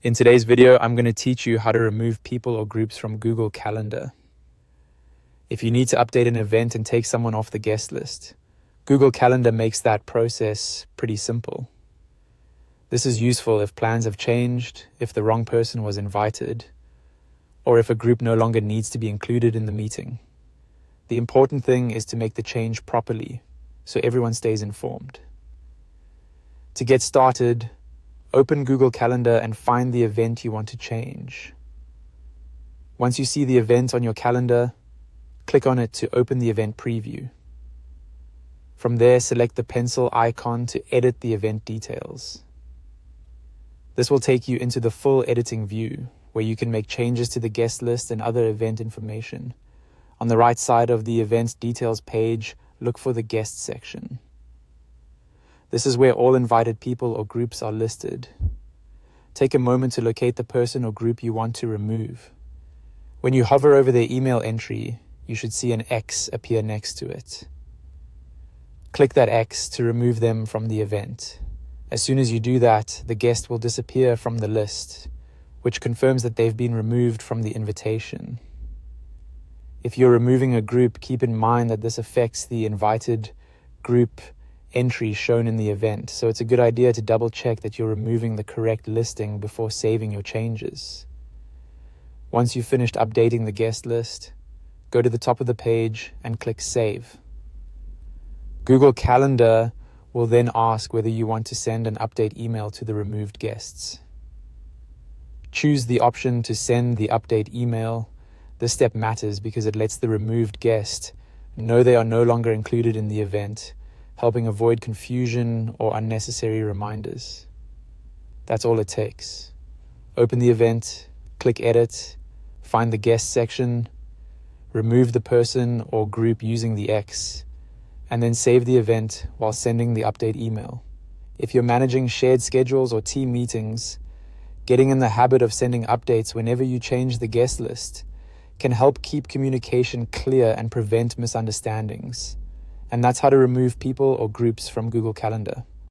In today's video, I'm going to teach you how to remove people or groups from Google Calendar. If you need to update an event and take someone off the guest list, Google Calendar makes that process pretty simple. This is useful if plans have changed, if the wrong person was invited, or if a group no longer needs to be included in the meeting. The important thing is to make the change properly, so everyone stays informed. To get started, open Google Calendar and find the event you want to change. Once you see the event on your calendar, click on it to open the event preview. From there, select the pencil icon to edit the event details. This will take you into the full editing view, where you can make changes to the guest list and other event information. On the right side of the event details page, look for the guest section. This is where all invited people or groups are listed. Take a moment to locate the person or group you want to remove. When you hover over their email entry, you should see an X appear next to it. Click that X to remove them from the event. As soon as you do that, the guest will disappear from the list, which confirms that they've been removed from the invitation. If you're removing a group, keep in mind that this affects the invited group entry shown in the event, so it's a good idea to double check that you're removing the correct listing before saving your changes. Once you've finished updating the guest list, go to the top of the page and click Save. Google Calendar will then ask whether you want to send an update email to the removed guests. Choose the option to send the update email. This step matters because it lets the removed guest know they are no longer included in the event, helping avoid confusion or unnecessary reminders. That's all it takes. Open the event, click Edit, find the Guest section, remove the person or group using the X, and then save the event while sending the update email. If you're managing shared schedules or team meetings, getting in the habit of sending updates whenever you change the guest list can help keep communication clear and prevent misunderstandings. And that's how to remove people or groups from Google Calendar.